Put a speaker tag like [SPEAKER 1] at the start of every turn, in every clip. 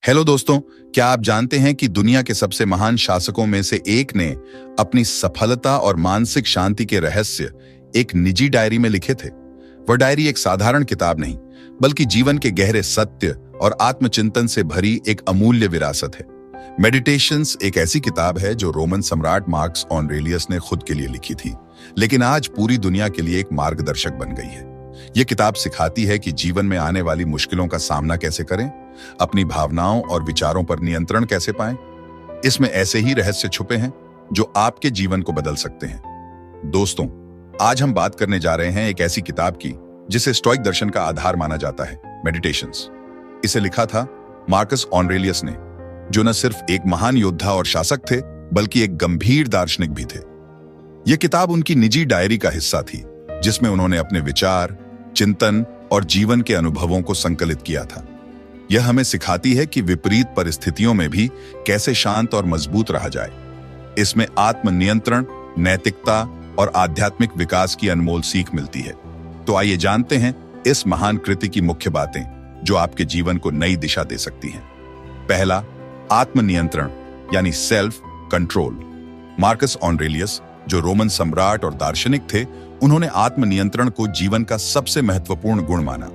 [SPEAKER 1] Hello दोस्तों, क्या आप जानते हैं कि दुनिया के सबसे महान शासकों में से एक ने अपनी सफलता और मानसिक शांति के रहस्य एक निजी डायरी में लिखे थे। वह डायरी एक साधारण किताब नहीं, बल्कि जीवन के गहरे सत्य और आत्मचिंतन से भरी एक अमूल्य विरासत है। मेडिटेशंस एक ऐसी किताब है जो रोमन सम्राट मार्कस ऑरेलियस ने खुद के लिए लिखी थी, लेकिन आज पूरी दुनिया के लिए एक मार्गदर्शक बन गई है। यह किताब सिखाती है कि जीवन में आने वाली मुश्किलों का सामना कैसे करें, अपनी भावनाओं और विचारों पर नियंत्रण कैसे पाएं। इसमें ऐसे ही रहस्य छुपे हैं जो आपके जीवन को बदल सकते हैं। दोस्तों, आज हम बात करने जा रहे हैं एक ऐसी किताब की जिसे स्टोइक दर्शन का आधार माना जाता है, मेडिटेशंस। इसे लिखा था मार्कस ऑरेलियस ने, जो न सिर्फ एक महान योद्धा और शासक थे, बल्कि एक गंभीर दार्शनिक भी थे। यह किताब उनकी निजी डायरी का हिस्सा थी, जिसमें उन्होंने अपने विचार, चिंतन और जीवन के अनुभवों को संकलित किया था। यह हमें सिखाती है कि विपरीत परिस्थितियों में भी कैसे शांत और मजबूत रहा जाए। इसमें आत्मनियंत्रण, नैतिकता और आध्यात्मिक विकास की अनमोल सीख मिलती है। तो आइए जानते हैं इस महान कृति की मुख्य बातें जो आपके जीवन को नई दिशा दे सकती हैं। पहला, आत्मनियंत्रण यानी सेल्फ कंट्रोल। मार्कस ऑरेलियस, जो रोमन सम्राट और दार्शनिक थे, उन्होंने आत्मनियंत्रण को जीवन का सबसे महत्वपूर्ण गुण माना।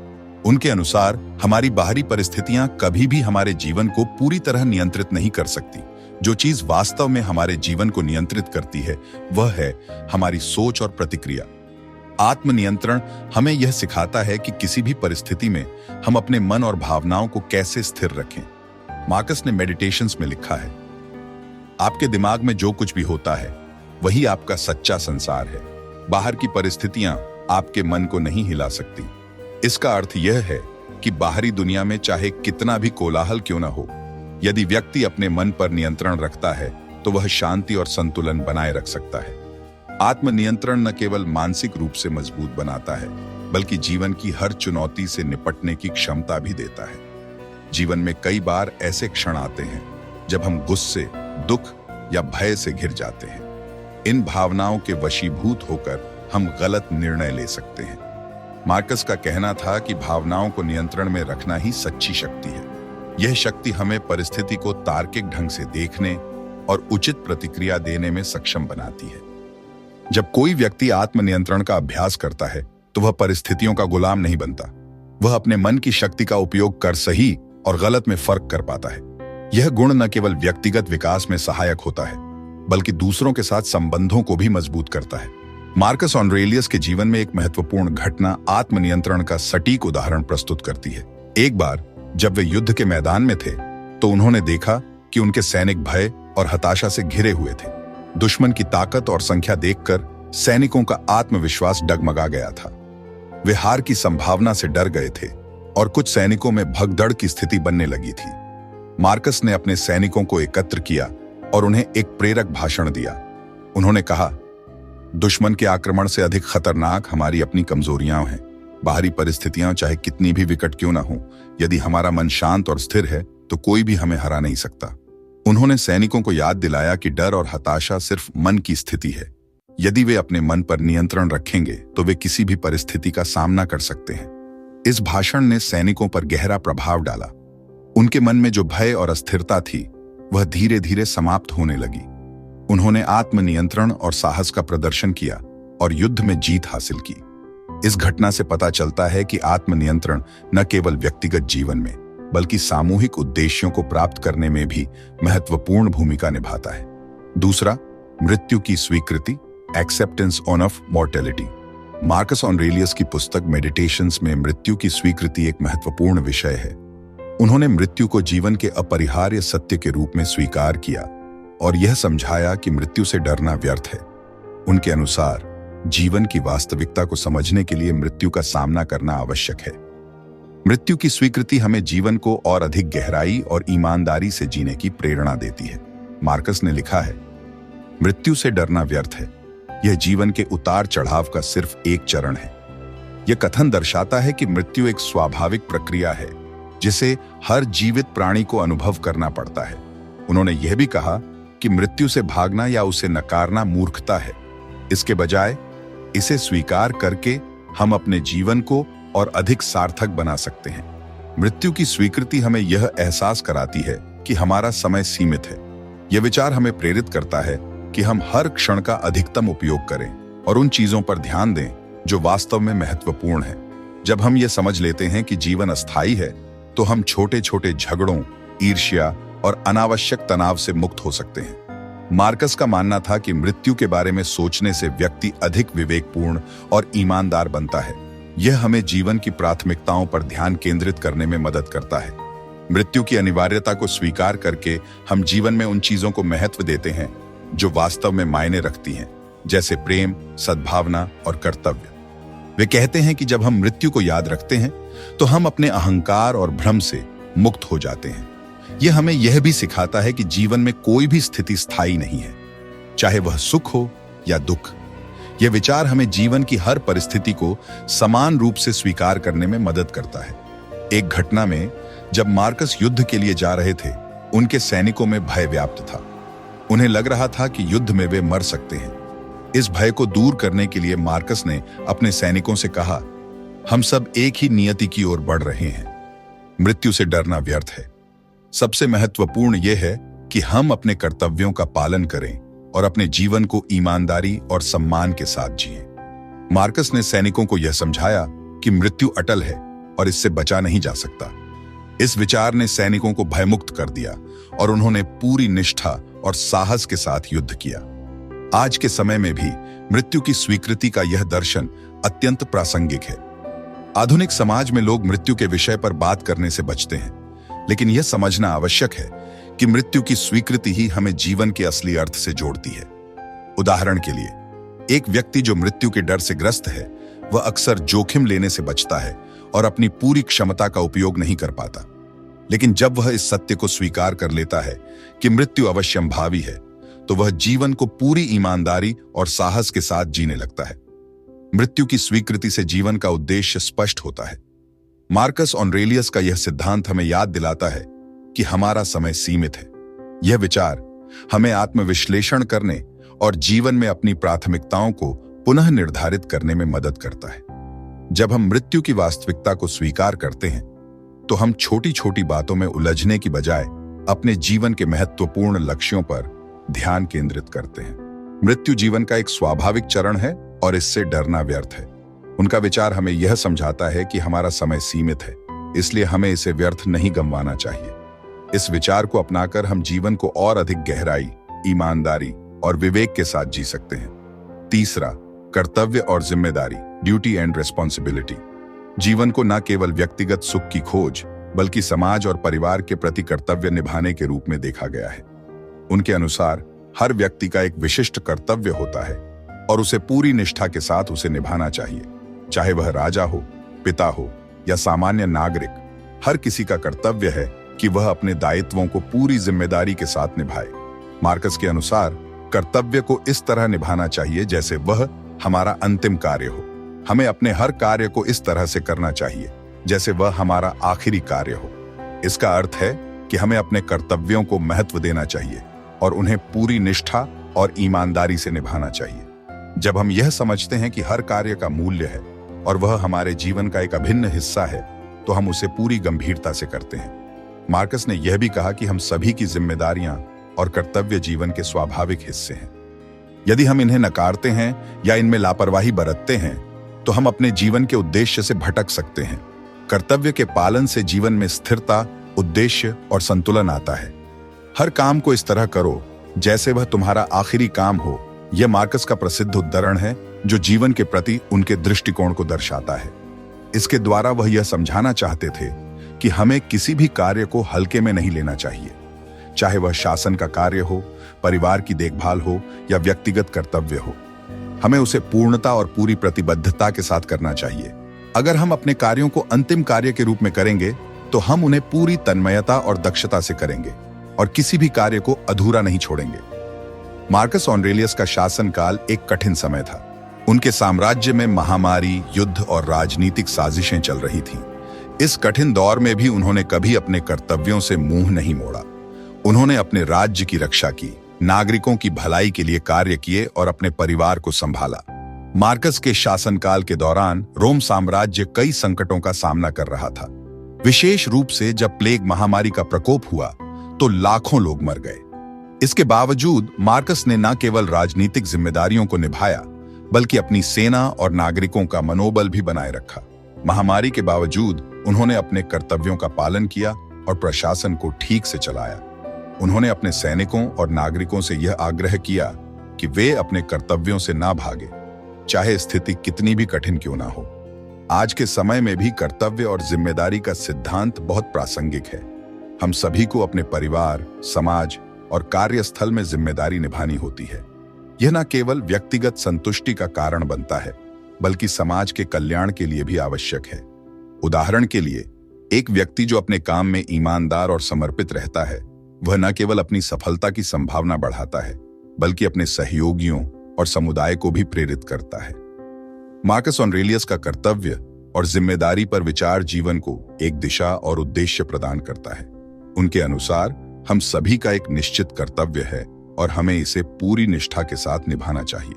[SPEAKER 1] उनके अनुसार हमारी बाहरी परिस्थितियां कभी भी हमारे जीवन को पूरी तरह नियंत्रित नहीं कर सकती। जो चीज वास्तव में हमारे जीवन को नियंत्रित करती है, वह है हमारी सोच और प्रतिक्रिया। आत्मनियंत्रण हमें यह सिखाता है कि किसी भी परिस्थिति में हम अपने मन और भावनाओं को कैसे स्थिर रखें। मार्कस ने मेडिटेशंस में लिखा है, आपके दिमाग में जो कुछ भी होता है वही आपका सच्चा संसार है। बाहर की परिस्थितियां आपके मन को नहीं हिला सकती। इसका अर्थ यह है कि बाहरी दुनिया में चाहे कितना भी कोलाहल क्यों न हो, यदि व्यक्ति अपने मन पर नियंत्रण रखता है तो वह शांति और संतुलन बनाए रख सकता है। आत्मनियंत्रण न केवल मानसिक रूप से मजबूत बनाता है, बल्कि जीवन की हर चुनौती से निपटने की क्षमता भी देता है। जीवन में कई बार ऐसे क्षण आते हैं जब हम गुस्से, दुख या भय से घिर जाते हैं। इन भावनाओं के वशीभूत होकर हम गलत निर्णय ले सकते हैं। मार्कस का कहना था कि भावनाओं को नियंत्रण में रखना ही सच्ची शक्ति है। यह शक्ति हमें परिस्थिति को तार्किक ढंग से देखने और उचित प्रतिक्रिया देने में सक्षम बनाती है। जब कोई व्यक्ति आत्मनियंत्रण का अभ्यास करता है तो वह परिस्थितियों का गुलाम नहीं बनता। वह अपने मन की शक्ति का उपयोग कर सही और गलत में फर्क कर पाता है। यह गुण न केवल व्यक्तिगत विकास में सहायक होता है, बल्कि दूसरों के साथ संबंधों को भी मजबूत करता है। मार्कस ऑरेलियस के जीवन में एक महत्वपूर्ण घटना आत्मनियंत्रण का सटीक उदाहरण प्रस्तुत करती है। एक बार जब वे युद्ध के मैदान में थे तो उन्होंने देखा कि उनके सैनिक भय और हताशा से घिरे हुए थे। दुश्मन की ताकत और संख्या देखकर सैनिकों का आत्मविश्वास डगमगा गया था। वे हार की संभावना से डर गए थे और कुछ सैनिकों में भगदड़ की स्थिति बनने लगी थी। मार्कस ने अपने सैनिकों को एकत्र किया और उन्हें एक प्रेरक भाषण दिया। उन्होंने कहा, दुश्मन के आक्रमण से अधिक खतरनाक हमारी अपनी कमजोरियां हैं। बाहरी परिस्थितियां चाहे कितनी भी विकट क्यों ना हो, यदि हमारा मन शांत और स्थिर है तो कोई भी हमें हरा नहीं सकता। उन्होंने सैनिकों को याद दिलाया कि डर और हताशा सिर्फ मन की स्थिति है। यदि वे अपने मन पर नियंत्रण रखेंगे तो वे किसी भी परिस्थिति का सामना कर सकते हैं। इस भाषण ने सैनिकों पर गहरा प्रभाव डाला। उनके मन में जो भय और अस्थिरता थी, वह धीरे धीरे समाप्त होने लगी। उन्होंने आत्मनियंत्रण और साहस का प्रदर्शन किया और युद्ध में जीत हासिल की। इस घटना से पता चलता है कि आत्मनियंत्रण न केवल व्यक्तिगत जीवन में, बल्कि सामूहिक उद्देश्यों को प्राप्त करने में भी महत्वपूर्ण भूमिका निभाता है। दूसरा, मृत्यु की स्वीकृति, acceptance of mortality. Marcus Aurelius की पुस्तक मेडिटेशंस में मृत्यु की स्वीकृति एक महत्वपूर्ण विषय है। उन्होंने मृत्यु को जीवन के अपरिहार्य सत्य के रूप में स्वीकार किया और यह समझाया कि मृत्यु से डरना व्यर्थ है। उनके अनुसार जीवन की वास्तविकता को समझने के लिए मृत्यु का सामना करना आवश्यक है। मृत्यु की स्वीकृति हमें जीवन को और अधिक गहराई और ईमानदारी से जीने की प्रेरणा देती है। मार्कस ने लिखा है, मृत्यु से डरना व्यर्थ है। यह जीवन के उतार चढ़ाव का सिर्फ एक चरण है। यह कथन दर्शाता है कि मृत्यु एक स्वाभाविक प्रक्रिया है जिसे हर जीवित प्राणी को अनुभव करना पड़ता है। उन्होंने यह भी कहा कि मृत्यु से भागना या उसे नकारना मूर्खता है। इसके बजाय इसे स्वीकार करके हम अपने जीवन को और अधिक सार्थक बना सकते हैं। मृत्यु की स्वीकृति हमें यह एहसास कराती है कि हमारा समय सीमित है। यह विचार हमें प्रेरित करता है कि हम हर क्षण का अधिकतम उपयोग करें और उन चीजों पर ध्यान दें जो वास्तव में महत्वपूर्ण है। जब हम ये समझ लेते हैं कि जीवन अस्थायी है, तो हम छोटे छोटे झगड़ों, ईर्ष्या और अनावश्यक तनाव से मुक्त हो सकते हैं। मार्कस का मानना था कि मृत्यु के बारे में सोचने से व्यक्ति अधिक विवेकपूर्ण और ईमानदार बनता है। यह हमें जीवन की प्राथमिकताओं पर ध्यान केंद्रित करने में मदद करता है। मृत्यु की अनिवार्यता को स्वीकार करके हम जीवन में उन चीजों को महत्व देते हैं जो वास्तव में मायने रखती हैं, जैसे प्रेम, सद्भावना और कर्तव्य। वे कहते हैं कि जब हम मृत्यु को याद रखते हैं तो हम अपने अहंकार और भ्रम से मुक्त हो जाते हैं। यह हमें यह भी सिखाता है कि जीवन में कोई भी स्थिति स्थायी नहीं है, चाहे वह सुख हो या दुख। यह विचार हमें जीवन की हर परिस्थिति को समान रूप से स्वीकार करने में मदद करता है। एक घटना में जब मार्कस युद्ध के लिए जा रहे थे, उनके सैनिकों में भय व्याप्त था। उन्हें लग रहा था कि युद्ध में वे मर सकते हैं। इस भय को दूर करने के लिए मार्कस ने अपने सैनिकों से कहा, हम सब एक ही नियति की ओर बढ़ रहे हैं। मृत्यु से डरना व्यर्थ है। सबसे महत्वपूर्ण यह है कि हम अपने कर्तव्यों का पालन करें और अपने जीवन को ईमानदारी और सम्मान के साथ जिएं। मार्कस ने सैनिकों को यह समझाया कि मृत्यु अटल है और इससे बचा नहीं जा सकता। इस विचार ने सैनिकों को भयमुक्त कर दिया और उन्होंने पूरी निष्ठा और साहस के साथ युद्ध किया। आज के समय में भी मृत्यु की स्वीकृति का यह दर्शन अत्यंत प्रासंगिक है। आधुनिक समाज में लोग मृत्यु के विषय पर बात करने से बचते हैं, लेकिन यह समझना आवश्यक है कि मृत्यु की स्वीकृति ही हमें जीवन के असली अर्थ से जोड़ती है। उदाहरण के लिए, एक व्यक्ति जो मृत्यु के डर से ग्रस्त है, वह अक्सर जोखिम लेने से बचता है और अपनी पूरी क्षमता का उपयोग नहीं कर पाता। लेकिन जब वह इस सत्य को स्वीकार कर लेता है कि मृत्यु अवश्यंभावी है, तो वह जीवन को पूरी ईमानदारी और साहस के साथ जीने लगता है। मृत्यु की स्वीकृति से जीवन का उद्देश्य स्पष्ट होता है। मार्कस ऑरेलियस का यह सिद्धांत हमें याद दिलाता है कि हमारा समय सीमित है। यह विचार हमें आत्मविश्लेषण करने और जीवन में अपनी प्राथमिकताओं को पुनः निर्धारित करने में मदद करता है। जब हम मृत्यु की वास्तविकता को स्वीकार करते हैं, तो हम छोटी छोटी बातों में उलझने की बजाय अपने जीवन के महत्वपूर्ण लक्ष्यों पर ध्यान केंद्रित करते हैं। मृत्यु जीवन का एक स्वाभाविक चरण है और इससे डरना व्यर्थ है। उनका विचार हमें यह समझाता है कि हमारा समय सीमित है, इसलिए हमें इसे व्यर्थ नहीं गंवाना चाहिए। इस विचार को अपनाकर हम जीवन को और अधिक गहराई, ईमानदारी और विवेक के साथ जी सकते हैं। तीसरा, कर्तव्य और जिम्मेदारी, ड्यूटी एंड रिस्पॉन्सिबिलिटी। जीवन को न केवल व्यक्तिगत सुख की खोज, बल्कि समाज और परिवार के प्रति कर्तव्य निभाने के रूप में देखा गया है। उनके अनुसार हर व्यक्ति का एक विशिष्ट कर्तव्य होता है और उसे पूरी निष्ठा के साथ उसे निभाना चाहिए। चाहे वह राजा हो, पिता हो या सामान्य नागरिक, हर किसी का कर्तव्य है कि वह अपने दायित्वों को पूरी जिम्मेदारी के साथ निभाए। मार्कस के अनुसार कर्तव्य को इस तरह निभाना चाहिए जैसे वह हमारा अंतिम कार्य हो। हमें अपने हर कार्य को इस तरह से करना चाहिए जैसे वह हमारा आखिरी कार्य हो। इसका अर्थ है कि हमें अपने कर्तव्यों को महत्व देना चाहिए और उन्हें पूरी निष्ठा और ईमानदारी से निभाना चाहिए। जब हम यह समझते हैं कि हर कार्य का मूल्य है और वह हमारे जीवन का एक अभिन्न हिस्सा है, तो हम उसे पूरी गंभीरता से करते हैं। मार्कस ने यह भी कहा कि हम सभी की जिम्मेदारियां और कर्तव्य जीवन के स्वाभाविक हिस्से हैं। यदि हम इन्हें नकारते हैं या इनमें लापरवाही बरतते हैं, तो हम अपने जीवन के उद्देश्य से भटक सकते हैं। कर्तव्य के पालन से जीवन में स्थिरता, उद्देश्य और संतुलन आता है। हर काम को इस तरह करो जैसे वह तुम्हारा आखिरी काम हो। यह मार्कस का प्रसिद्ध उद्धरण है जो जीवन के प्रति उनके दृष्टिकोण को दर्शाता है। इसके द्वारा वह यह समझाना चाहते थे कि हमें किसी भी कार्य को हल्के में नहीं लेना चाहिए, चाहे वह शासन का कार्य हो, परिवार की देखभाल हो या व्यक्तिगत कर्तव्य हो। हमें उसे पूर्णता और पूरी प्रतिबद्धता के साथ करना चाहिए। अगर हम अपने कार्यों को अंतिम कार्य के रूप में करेंगे, तो हम उन्हें पूरी तन्मयता और दक्षता से करेंगे और किसी भी कार्य को अधूरा नहीं छोड़ेंगे। मार्कस ऑरेलियस का शासनकाल एक कठिन समय था। उनके साम्राज्य में महामारी, युद्ध और राजनीतिक साजिशें चल रही थीं। इस कठिन दौर में भी उन्होंने कभी अपने कर्तव्यों से मुंह नहीं मोड़ा। उन्होंने अपने राज्य की रक्षा की, नागरिकों की भलाई के लिए कार्य किए और अपने परिवार को संभाला। मार्कस के शासनकाल के दौरान रोम साम्राज्य कई संकटों का सामना कर रहा था। विशेष रूप से जब प्लेग महामारी का प्रकोप हुआ तो लाखों लोग मर गए। इसके बावजूद मार्कस ने न केवल राजनीतिक जिम्मेदारियों को निभाया बल्कि अपनी सेना और नागरिकों का मनोबल भी बनाए रखा। महामारी के बावजूद उन्होंने अपने कर्तव्यों का पालन किया और प्रशासन को ठीक से चलाया। उन्होंने अपने सैनिकों और नागरिकों से यह आग्रह किया कि वे अपने कर्तव्यों से ना भागे, चाहे स्थिति कितनी भी कठिन क्यों ना हो। आज के समय में भी कर्तव्य और जिम्मेदारी का सिद्धांत बहुत प्रासंगिक है। हम सभी को अपने परिवार, समाज और कार्यस्थल में जिम्मेदारी निभानी होती है। यह न केवल व्यक्तिगत संतुष्टि का कारण बनता है बल्कि समाज के कल्याण के लिए भी आवश्यक है। उदाहरण के लिए, एक व्यक्ति जो अपने काम में ईमानदार और समर्पित रहता है, वह न केवल अपनी सफलता की संभावना बढ़ाता है बल्कि अपने सहयोगियों और समुदाय को भी प्रेरित करता है। मार्कस ऑरेलियस का कर्तव्य और जिम्मेदारी पर विचार जीवन को एक दिशा और उद्देश्य प्रदान करता है। उनके अनुसार हम सभी का एक निश्चित कर्तव्य है और हमें इसे पूरी निष्ठा के साथ निभाना चाहिए।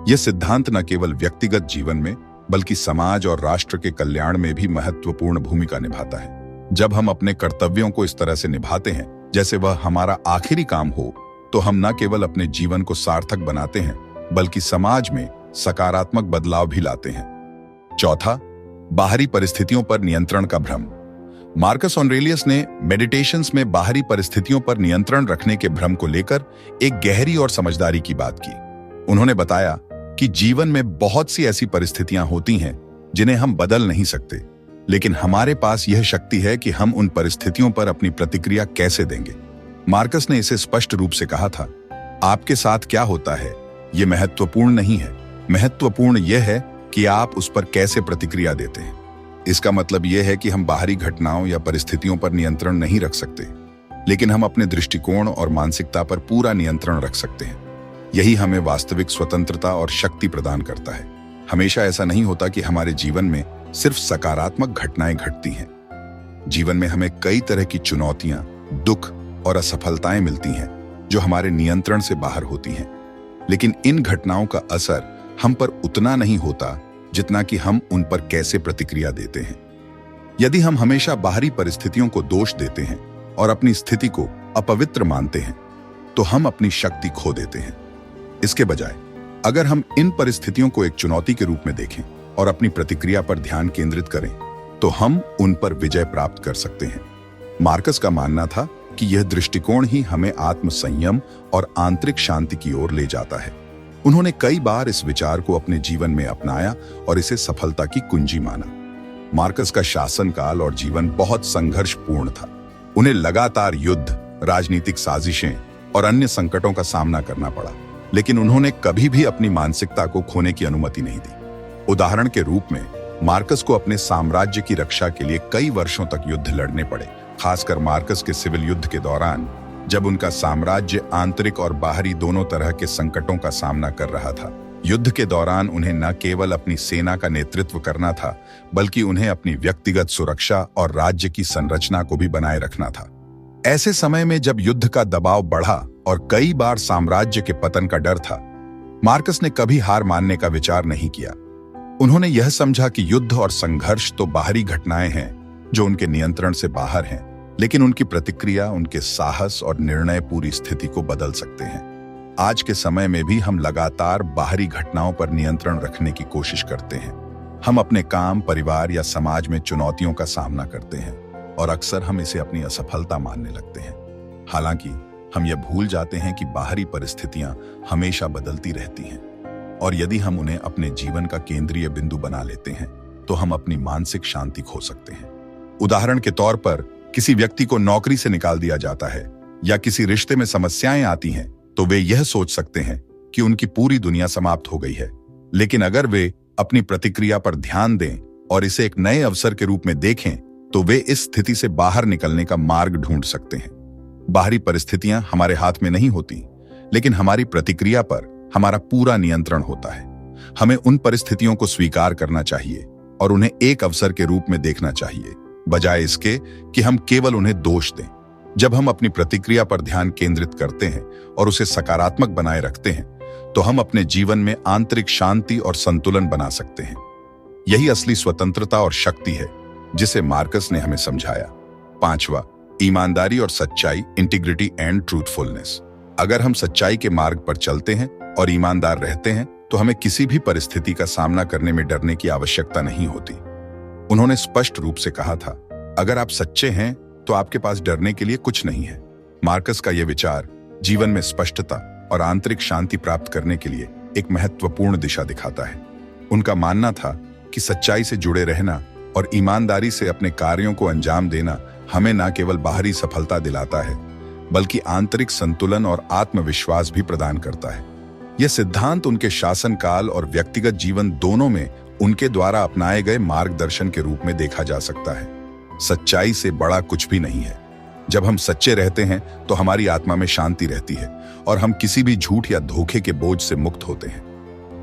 [SPEAKER 1] यह सिद्धांत न केवल व्यक्तिगत जीवन में बल्कि समाज और राष्ट्र के कल्याण में भी महत्वपूर्ण भूमिका निभाता है। जब हम अपने कर्तव्यों को इस तरह से निभाते हैं जैसे वह हमारा आखिरी काम हो, तो हम न केवल अपने जीवन को सार्थक बनाते हैं बल्कि समाज में सकारात्मक बदलाव भी लाते हैं। चौथा, बाहरी परिस्थितियों पर नियंत्रण का भ्रम। मार्कस ऑरेलियस ने मेडिटेशंस में बाहरी परिस्थितियों पर नियंत्रण रखने के भ्रम को लेकर एक गहरी और समझदारी की बात की। उन्होंने बताया कि जीवन में बहुत सी ऐसी परिस्थितियां होती हैं जिन्हें हम बदल नहीं सकते, लेकिन हमारे पास यह शक्ति है कि हम उन परिस्थितियों पर अपनी प्रतिक्रिया कैसे देंगे। मार्कस ने इसे स्पष्ट रूप से कहा था, आपके साथ क्या होता है यह महत्वपूर्ण नहीं है, महत्वपूर्ण यह है कि आप उस पर कैसे प्रतिक्रिया देते हैं। इसका मतलब यह है कि हम बाहरी घटनाओं या परिस्थितियों पर नियंत्रण नहीं रख सकते, लेकिन हम अपने दृष्टिकोण और मानसिकता पर पूरा नियंत्रण रख सकते हैं। यही हमें वास्तविक स्वतंत्रता और शक्ति प्रदान करता है। हमेशा ऐसा नहीं होता कि हमारे जीवन में सिर्फ सकारात्मक घटनाएं घटती हैं। जीवन में हमें कई तरह की चुनौतियां, दुख और असफलताएं मिलती हैं जो हमारे नियंत्रण से बाहर होती हैं, लेकिन इन घटनाओं का असर हम पर उतना नहीं होता जितना कि हम उन पर कैसे प्रतिक्रिया देते हैं। यदि हम हमेशा बाहरी परिस्थितियों को दोष देते हैं और अपनी स्थिति को अपवित्र मानते हैं, तो हम अपनी शक्ति खो देते हैं। इसके बजाय अगर हम इन परिस्थितियों को एक चुनौती के रूप में देखें और अपनी प्रतिक्रिया पर ध्यान केंद्रित करें, तो हम उन पर विजय प्राप्त कर सकते हैं। मार्कस का मानना था कि यह दृष्टिकोण ही हमें आत्मसंयम और आंतरिक शांति की ओर ले जाता है। उन्होंने कई बार इस विचार को अपने जीवन में अपनाया और इसे सफलता की कुंजी माना। मार्कस का शासनकाल और जीवन बहुत संघर्षपूर्ण था। उन्हें लगातार युद्ध, राजनीतिक साजिशें और अन्य संकटों का सामना करना पड़ा, लेकिन उन्होंने कभी भी अपनी मानसिकता को खोने की अनुमति नहीं दी। उदाहरण के रूप में, मार्कस को अपने साम्राज्य की रक्षा के लिए कई वर्षों तक युद्ध लड़ने पड़े, खासकर मार्कस के सिविल युद्ध के दौरान, जब उनका साम्राज्य आंतरिक और बाहरी दोनों तरह के संकटों का सामना कर रहा था। युद्ध के दौरान उन्हें न केवल अपनी सेना का नेतृत्व करना था, बल्कि उन्हें अपनी व्यक्तिगत सुरक्षा और राज्य की संरचना को भी बनाए रखना था। ऐसे समय में जब युद्ध का दबाव बढ़ा और कई बार साम्राज्य के पतन का डर था, मार्कस ने कभी हार मानने का विचार नहीं किया। उन्होंने यह समझा कि युद्ध और संघर्ष तो बाहरी घटनाएं हैं जो उनके नियंत्रण से बाहर हैं, लेकिन उनकी प्रतिक्रिया, उनके साहस और निर्णय पूरी स्थिति को बदल सकते हैं। आज के समय में भी हम लगातार बाहरी घटनाओं पर नियंत्रण रखने की कोशिश करते हैं। हम अपने काम, परिवार या समाज में चुनौतियों का सामना करते हैं और अक्सर हम इसे अपनी असफलता मानने लगते हैं। हालांकि हम यह भूल जाते हैं कि बाहरी परिस्थितियां हमेशा बदलती रहती हैं, और यदि हम उन्हें अपने जीवन का केंद्रीय बिंदु बना लेते हैं तो हम अपनी मानसिक शांति खो सकते हैं। उदाहरण के तौर पर, किसी व्यक्ति को नौकरी से निकाल दिया जाता है या किसी रिश्ते में समस्याएं आती हैं, तो वे यह सोच सकते हैं कि उनकी पूरी दुनिया समाप्त हो गई है। लेकिन अगर वे अपनी प्रतिक्रिया पर ध्यान दें और इसे एक नए अवसर के रूप में देखें, तो वे इस स्थिति से बाहर निकलने का मार्ग ढूंढ सकते हैं। बाहरी परिस्थितियां हमारे हाथ में नहीं होती, लेकिन हमारी प्रतिक्रिया पर हमारा पूरा नियंत्रण होता है। हमें उन परिस्थितियों को स्वीकार करना चाहिए और उन्हें एक अवसर के रूप में देखना चाहिए, बजाय इसके कि हम केवल उन्हें दोष दें। जब हम अपनी प्रतिक्रिया पर ध्यान केंद्रित करते हैं और उसे सकारात्मक बनाए रखते हैं, तो हम अपने जीवन में आंतरिक शांति और संतुलन बना सकते हैं। यही असली स्वतंत्रता और शक्ति है। जिसे मार्कस ने हमें समझाया। पांचवा, ईमानदारी और सच्चाई, इंटीग्रिटी एंड ट्रूथफुलनेस। अगर हम सच्चाई के मार्ग पर चलते हैं और ईमानदार रहते हैं तो हमें किसी भी परिस्थिति का सामना करने में डरने की आवश्यकता नहीं होती। उन्होंने स्पष्ट रूप से कहा था, अगर आप सच्चे हैं तो आपके पास डरने के लिए कुछ नहीं है। मार्कस का यह विचार जीवन में स्पष्टता और आंतरिक शांति प्राप्त करने के लिए एक महत्वपूर्ण दिशा दिखाता है। उनका मानना था कि सच्चाई से जुड़े रहना और ईमानदारी से अपने कार्यों को अंजाम देना हमें न केवल बाहरी सफलता दिलाता है, बल्कि आंतरिक संतुलन और आत्मविश्वास भी प्रदान करता है। यह सिद्धांत उनके शासनकाल और व्यक्तिगत जीवन दोनों में उनके द्वारा अपनाए गए मार्गदर्शन के रूप में देखा जा सकता है। सच्चाई से बड़ा कुछ भी नहीं है। जब हम सच्चे रहते हैं तो हमारी आत्मा में शांति रहती है और हम किसी भी झूठ या धोखे के बोझ से मुक्त होते हैं।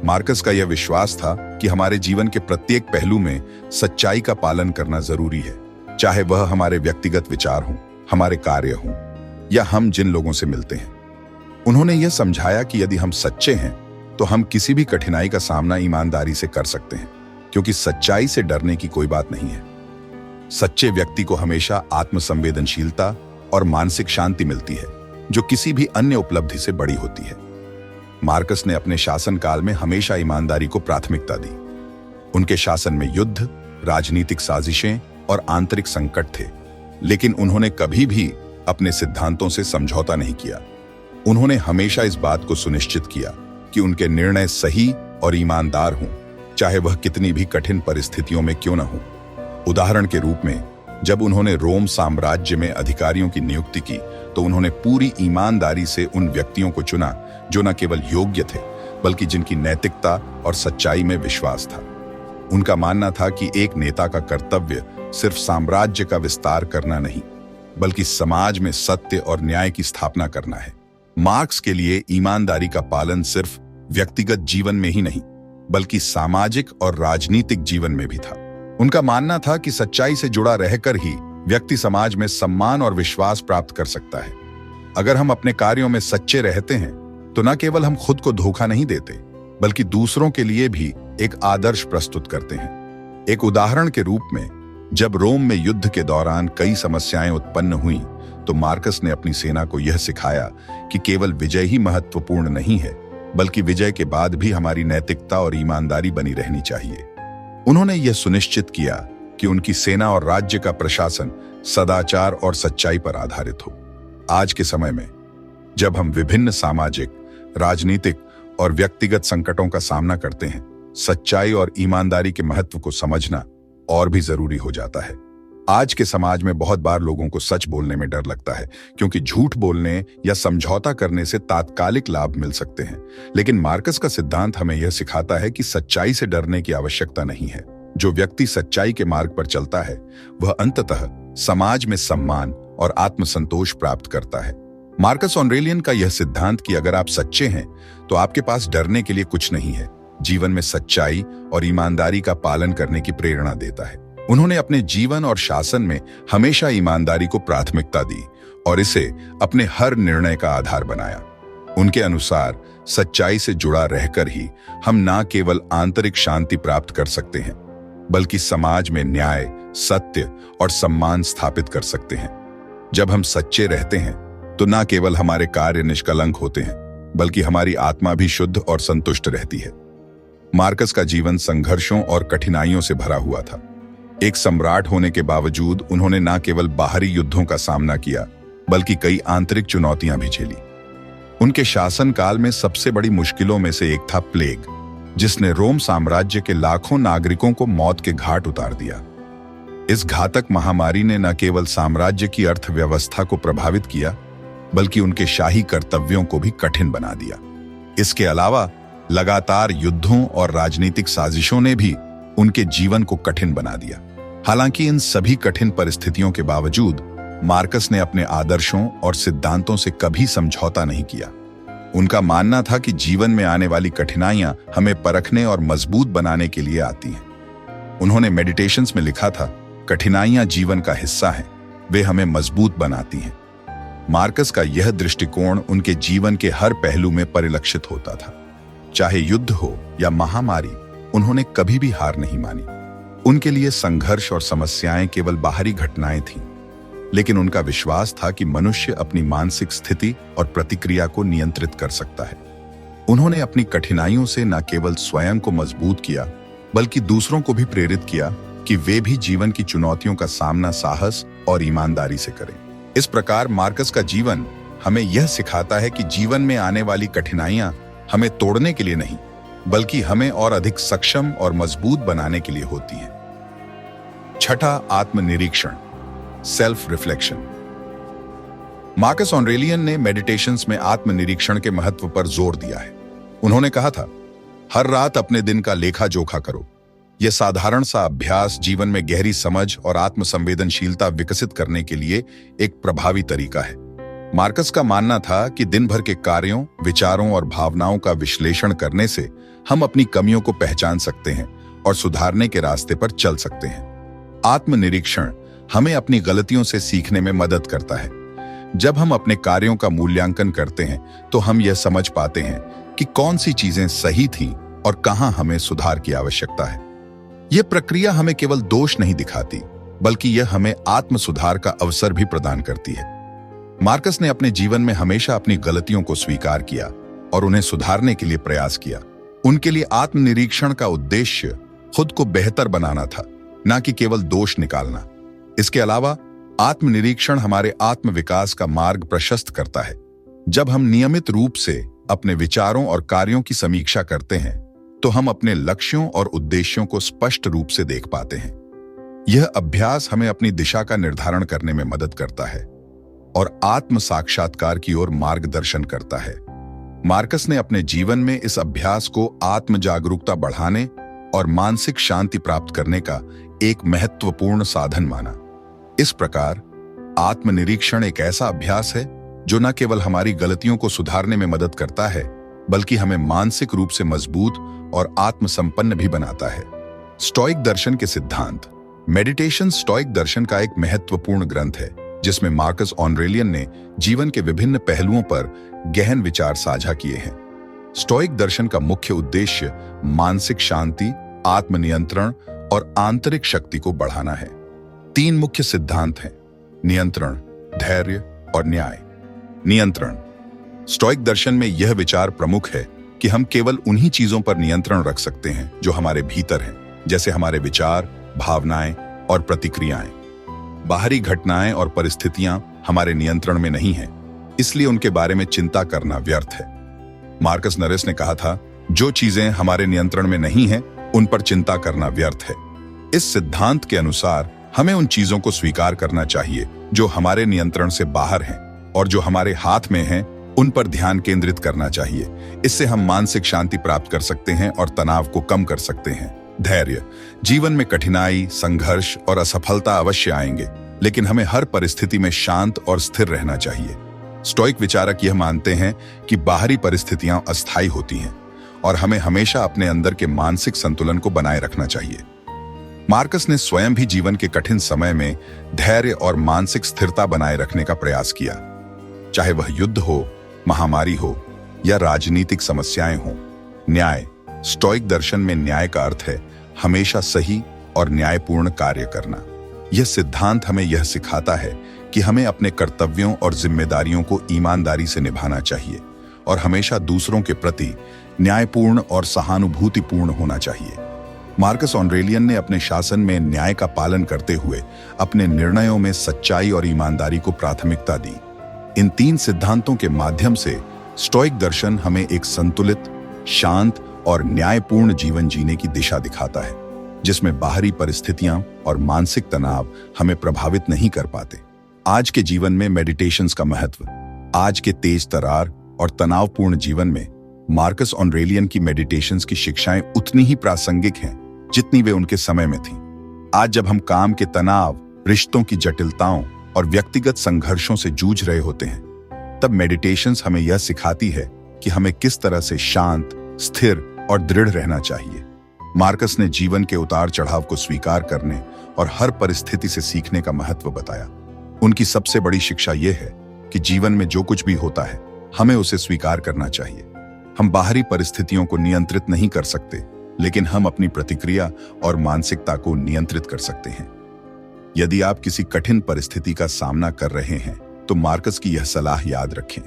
[SPEAKER 1] मार्कस का यह विश्वास था कि हमारे जीवन के प्रत्येक पहलू में सच्चाई का पालन करना जरूरी है, चाहे वह हमारे व्यक्तिगत विचार हों, हमारे कार्य हों या हम जिन लोगों से मिलते हैं। उन्होंने यह समझाया कि यदि हम सच्चे हैं तो हम किसी भी कठिनाई का सामना ईमानदारी से कर सकते हैं, क्योंकि सच्चाई से डरने की कोई बात नहीं है। सच्चे व्यक्ति को हमेशा आत्मसंवेदनशीलता और मानसिक शांति मिलती है, जो किसी भी अन्य उपलब्धि से बड़ी होती है। मार्कस ने अपने शासनकाल में हमेशा ईमानदारी को प्राथमिकता दी। उनके शासन में युद्ध, राजनीतिक साजिशें और आंतरिक संकट थे, लेकिन उन्होंने कभी भी अपने सिद्धांतों से समझौता नहीं किया। उन्होंने हमेशा इस बात को सुनिश्चित किया कि उनके निर्णय सही और ईमानदार हों, चाहे वह कितनी भी कठिन परिस्थितियों में क्यों न हो। उदाहरण के रूप में, जब उन्होंने रोम साम्राज्य में अधिकारियों की नियुक्ति की तो उन्होंने पूरी ईमानदारी से उन व्यक्तियों को चुना जो न केवल योग्य थे, बल्कि जिनकी नैतिकता और सच्चाई में विश्वास था। उनका मानना था कि एक नेता का कर्तव्य सिर्फ साम्राज्य का विस्तार करना नहीं, बल्कि समाज में सत्य और न्याय की स्थापना करना है। मार्क्स के लिए ईमानदारी का पालन सिर्फ व्यक्तिगत जीवन में ही नहीं, बल्कि सामाजिक और राजनीतिक जीवन में भी था। उनका मानना था कि सच्चाई से जुड़ा रहकर ही व्यक्ति समाज में सम्मान और विश्वास प्राप्त कर सकता है। अगर हम अपने कार्यों में सच्चे रहते हैं तो न केवल हम खुद को धोखा नहीं देते, बल्कि दूसरों के लिए भी एक आदर्श प्रस्तुत करते हैं। एक उदाहरण के रूप में, जब रोम में युद्ध के दौरान कई समस्याएं उत्पन्न हुई तो मार्कस ने अपनी सेना को यह सिखाया कि केवल विजय ही महत्वपूर्ण नहीं है, बल्कि विजय के बाद भी हमारी नैतिकता और ईमानदारी बनी रहनी चाहिए। उन्होंने यह सुनिश्चित किया कि उनकी सेना और राज्य का प्रशासन सदाचार और सच्चाई पर आधारित हो। आज के समय में, जब हम विभिन्न सामाजिक, राजनीतिक और व्यक्तिगत संकटों का सामना करते हैं, सच्चाई और ईमानदारी के महत्व को समझना और भी जरूरी हो जाता है। आज के समाज में बहुत बार लोगों को सच बोलने में डर लगता है, क्योंकि झूठ बोलने या समझौता करने से तात्कालिक लाभ मिल सकते हैं। लेकिन मार्कस का सिद्धांत हमें यह सिखाता है कि सच्चाई से डरने की आवश्यकता नहीं है। जो व्यक्ति सच्चाई के मार्ग पर चलता है, वह अंततः समाज में सम्मान और आत्मसंतोष प्राप्त करता है। मार्कस ऑरेलियन का यह सिद्धांत कि अगर आप सच्चे हैं तो आपके पास डरने के लिए कुछ नहीं है, जीवन में सच्चाई और ईमानदारी का पालन करने की प्रेरणा देता है। उन्होंने अपने जीवन और शासन में हमेशा ईमानदारी को प्राथमिकता दी और इसे अपने हर निर्णय का आधार बनाया। उनके अनुसार सच्चाई से जुड़ा रहकर ही हम न केवल आंतरिक शांति प्राप्त कर सकते हैं, बल्कि समाज में न्याय, सत्य और सम्मान स्थापित कर सकते हैं। जब हम सच्चे रहते हैं तो न केवल हमारे कार्य निष्कलंक होते हैं, बल्कि हमारी आत्मा भी शुद्ध और संतुष्ट रहती है। मार्कस का जीवन संघर्षों और कठिनाइयों से भरा हुआ था। एक सम्राट होने के बावजूद उन्होंने न केवल बाहरी युद्धों का सामना किया, बल्कि कई आंतरिक चुनौतियां भी झेली। उनके शासनकाल में सबसे बड़ी मुश्किलों में से एक था प्लेग, जिसने रोम साम्राज्य के लाखों नागरिकों को मौत के घाट उतार दिया। इस घातक महामारी ने न केवल साम्राज्य की अर्थव्यवस्था को प्रभावित किया, बल्कि उनके शाही कर्तव्यों को भी कठिन बना दिया। इसके अलावा लगातार युद्धों और राजनीतिक साजिशों ने भी उनके जीवन को कठिन बना दिया। हालांकि इन सभी कठिन परिस्थितियों के बावजूद मार्कस ने अपने आदर्शों और सिद्धांतों से कभी समझौता नहीं किया। उनका मानना था कि जीवन में आने वाली कठिनाइयां हमें परखने और मजबूत बनाने के लिए आती हैं। उन्होंने मेडिटेशंस में लिखा था, कठिनाइयां जीवन का हिस्सा हैं, वे हमें मजबूत बनाती हैं। मार्कस का यह दृष्टिकोण उनके जीवन के हर पहलू में परिलक्षित होता था। चाहे युद्ध हो या महामारी, उन्होंने कभी भी हार नहीं मानी। उनके लिए संघर्ष और समस्याएं केवल बाहरी घटनाएं थीं, लेकिन उनका विश्वास था कि मनुष्य अपनी मानसिक स्थिति और प्रतिक्रिया को नियंत्रित कर सकता है। उन्होंने अपनी कठिनाइयों से न केवल स्वयं को मजबूत किया, बल्कि दूसरों को भी प्रेरित किया कि वे भी जीवन की चुनौतियों का सामना साहस और ईमानदारी से करें। इस प्रकार मार्कस का जीवन हमें यह सिखाता है कि जीवन में आने वाली कठिनाइयां हमें तोड़ने के लिए नहीं, बल्कि हमें और अधिक सक्षम और मजबूत बनाने के लिए होती हैं। छठा, आत्मनिरीक्षण, सेल्फ रिफ्लेक्शन। मार्कस ऑरेलियन ने मेडिटेशंस में आत्मनिरीक्षण के महत्व पर जोर दिया है। उन्होंने कहा था, हर रात अपने दिन का लेखा जोखा करो। यह साधारण सा अभ्यास जीवन में गहरी समझ और आत्मसंवेदनशीलता विकसित करने के लिए एक प्रभावी तरीका है। मार्कस का मानना था कि दिन भर के कार्यों, विचारों और भावनाओं का विश्लेषण करने से हम अपनी कमियों को पहचान सकते हैं और सुधारने के रास्ते पर चल सकते हैं। आत्मनिरीक्षण हमें अपनी गलतियों से सीखने में मदद करता है। जब हम अपने कार्यों का मूल्यांकन करते हैं तो हम यह समझ पाते हैं कि कौन सी चीजें सही थीं और कहां हमें सुधार की आवश्यकता है। यह प्रक्रिया हमें केवल दोष नहीं दिखाती, बल्कि यह हमें आत्म सुधार का अवसर भी प्रदान करती है। मार्कस ने अपने जीवन में हमेशा अपनी गलतियों को स्वीकार किया और उन्हें सुधारने के लिए प्रयास किया। उनके लिए आत्मनिरीक्षण का उद्देश्य खुद को बेहतर बनाना था, न कि केवल दोष निकालना। इसके अलावा आत्मनिरीक्षण हमारे आत्मविकास का मार्ग प्रशस्त करता है। जब हम नियमित रूप से अपने विचारों और कार्यों की समीक्षा करते हैं, तो हम अपने लक्ष्यों और उद्देश्यों को स्पष्ट रूप से देख पाते हैं। यह अभ्यास हमें अपनी दिशा का निर्धारण करने में मदद करता है और आत्म साक्षात्कार की ओर मार्गदर्शन करता है। मार्कस ने अपने जीवन में इस अभ्यास को आत्म जागरूकता बढ़ाने और मानसिक शांति प्राप्त करने का एक महत्वपूर्ण साधन माना। इस प्रकार आत्मनिरीक्षण एक ऐसा अभ्यास है जो न केवल हमारी गलतियों को सुधारने में मदद करता है, बल्कि हमें मानसिक रूप से मजबूत और आत्मसंपन्न भी बनाता है। स्टोइक दर्शन के सिद्धांत। मेडिटेशन स्टोइक दर्शन का एक महत्वपूर्ण ग्रंथ है, जिसमें मार्कस ऑरेलियन ने जीवन के विभिन्न पहलुओं पर गहन विचार साझा किए हैं। स्टोइक दर्शन का मुख्य उद्देश्य मानसिक शांति, आत्मनियंत्रण और आंतरिक शक्ति को बढ़ाना है। 3 मुख्य सिद्धांत हैं: नियंत्रण, धैर्य और न्याय। नियंत्रण। स्टोइक दर्शन में यह विचार प्रमुख है कि हम केवल उन्हीं चीजों पर नियंत्रण रख सकते हैं जो हमारे भीतर हैं, जैसे हमारे विचार, भावनाएं और प्रतिक्रियाएं। बाहरी घटनाएं और परिस्थितियां हमारे नियंत्रण में नहीं हैं, इसलिए उनके बारे में चिंता करना व्यर्थ है। मार्कस नरेस ने कहा था, जो चीजें हमारे नियंत्रण में नहीं हैं, उन पर चिंता करना व्यर्थ है। इस सिद्धांत के अनुसार हमें उन चीजों को स्वीकार करना चाहिए जो हमारे नियंत्रण से बाहर हैं, और जो हमारे हाथ में हैं, उन पर ध्यान केंद्रित करना चाहिए। इससे हम मानसिक शांति प्राप्त कर सकते हैं और तनाव को कम कर सकते हैं। धैर्य। जीवन में कठिनाई, संघर्ष और असफलता अवश्य आएंगे, लेकिन हमें हर परिस्थिति में शांत और स्थिर रहना चाहिए। स्टोइक विचारक यह मानते हैं कि बाहरी परिस्थितियां अस्थायी होती हैं और हमें हमेशा अपने अंदर के मानसिक संतुलन को बनाए रखना चाहिए। मार्कस ने स्वयं भी जीवन के कठिन समय में धैर्य और मानसिक स्थिरता बनाए रखने का प्रयास किया। चाहे वह युद्ध हो, महामारी हो या राजनीतिक समस्याएं हो। न्याय। स्टोइक दर्शन में न्याय का अर्थ है हमेशा सही और न्यायपूर्ण कार्य करना। यह सिद्धांत हमें यह सिखाता है कि हमें अपने कर्तव्यों और जिम्मेदारियों को ईमानदारी से निभाना चाहिए और हमेशा दूसरों के प्रति न्यायपूर्ण और सहानुभूतिपूर्ण होना चाहिए। मार्कस ऑरेलियन ने अपने शासन में न्याय का पालन करते हुए अपने निर्णयों में सच्चाई और ईमानदारी को प्राथमिकता दी। इन 3 सिद्धांतों के माध्यम से स्टोइक दर्शन हमें एक संतुलित, शांत और न्यायपूर्ण जीवन जीने की दिशा दिखाता है, जिसमें बाहरी परिस्थितियां और मानसिक तनाव हमें प्रभावित नहीं कर पाते। आज के जीवन में मेडिटेशंस का महत्व। आज के तेज तरार और तनावपूर्ण जीवन में मार्कस ऑरेलियन की मेडिटेशंस की शिक्षाएं उतनी ही प्रासंगिक हैं जितनी वे उनके समय में थीं। आज जब हम काम के तनाव, रिश्तों की जटिलताओं और व्यक्तिगत संघर्षों से जूझ रहे होते हैं, तब मेडिटेशंस हमें यह सिखाती है कि हमें किस तरह से शांत, स्थिर और दृढ़ रहना चाहिए। मार्कस ने जीवन के उतार चढ़ाव को स्वीकार करने और हर परिस्थिति से सीखने का महत्व बताया। उनकी सबसे बड़ी शिक्षा यह है कि जीवन में जो कुछ भी होता है, हमें उसे स्वीकार करना चाहिए। हम बाहरी परिस्थितियों को नियंत्रित नहीं कर सकते, लेकिन हम अपनी प्रतिक्रिया और मानसिकता को नियंत्रित कर सकते हैं। यदि आप किसी कठिन परिस्थिति का सामना कर रहे हैं तो मार्कस की यह सलाह याद रखें।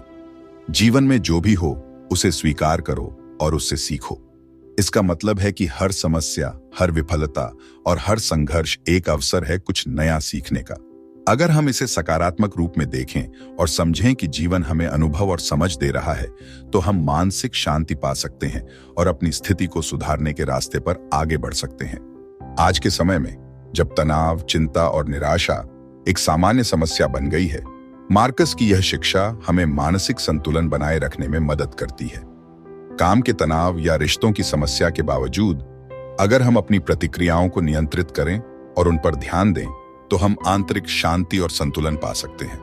[SPEAKER 1] जीवन में जो भी हो उसे स्वीकार करो और उससे सीखो। इसका मतलब है कि हर समस्या, हर विफलता और हर संघर्ष एक अवसर है कुछ नया सीखने का। अगर हम इसे सकारात्मक रूप में देखें और समझें कि जीवन हमें अनुभव और समझ दे रहा है, तो हम मानसिक शांति पा सकते हैं और अपनी स्थिति को सुधारने के रास्ते पर आगे बढ़ सकते हैं। आज के समय में जब तनाव, चिंता और निराशा एक सामान्य समस्या बन गई है, मार्कस की यह शिक्षा हमें मानसिक संतुलन बनाए रखने में मदद करती है। काम के तनाव या रिश्तों की समस्या के बावजूद अगर हम अपनी प्रतिक्रियाओं को नियंत्रित करें और उन पर ध्यान दें, तो हम आंतरिक शांति और संतुलन पा सकते हैं।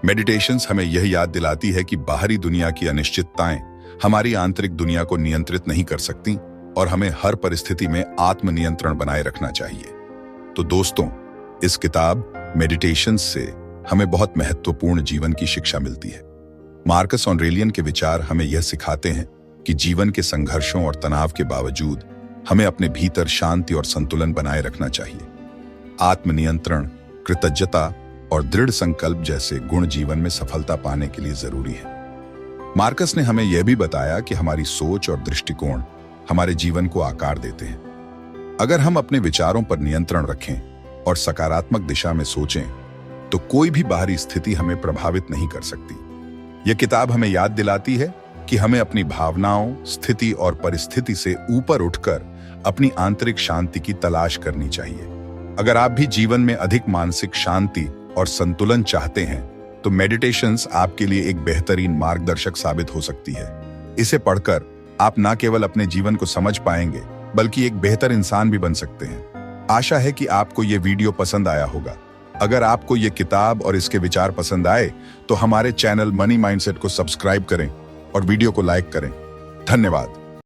[SPEAKER 1] मेडिटेशंस हमें यह याद दिलाती है कि बाहरी दुनिया की अनिश्चितताएं हमारी आंतरिक दुनिया को नियंत्रित नहीं कर सकती और हमें हर परिस्थिति में आत्मनियंत्रण बनाए रखना चाहिए। तो दोस्तों, इस किताब मेडिटेशंस से हमें बहुत महत्वपूर्ण जीवन की शिक्षा मिलती है। मार्कस ऑरेलियन के विचार हमें यह सिखाते हैं कि जीवन के संघर्षों और तनाव के बावजूद हमें अपने भीतर शांति और संतुलन बनाए रखना चाहिए। आत्मनियंत्रण, कृतज्ञता और दृढ़ संकल्प जैसे गुण जीवन में सफलता पाने के लिए जरूरी है। मार्कस ने हमें यह भी बताया कि हमारी सोच और दृष्टिकोण हमारे जीवन को आकार देते हैं। अगर हम अपने विचारों पर नियंत्रण रखें और सकारात्मक दिशा में सोचें, तो कोई भी बाहरी स्थिति हमें प्रभावित नहीं कर सकती। यह किताब हमें याद दिलाती है कि हमें अपनी भावनाओं, स्थिति और परिस्थिति से ऊपर उठकर अपनी आंतरिक शांति की तलाश करनी चाहिए। अगर आप भी जीवन में अधिक मानसिक शांति और संतुलन चाहते हैं, तो मेडिटेशंस आपके लिए एक बेहतरीन मार्गदर्शक साबित हो सकती है। इसे पढ़कर आप न केवल अपने जीवन को समझ पाएंगे, बल्कि एक बेहतर इंसान भी बन सकते हैं। आशा है कि आपको ये वीडियो पसंद आया होगा। अगर आपको ये किताब और इसके विचार पसंद आए, तो हमारे चैनल मनी माइंडसेट को सब्सक्राइब करें और वीडियो को लाइक करें। धन्यवाद।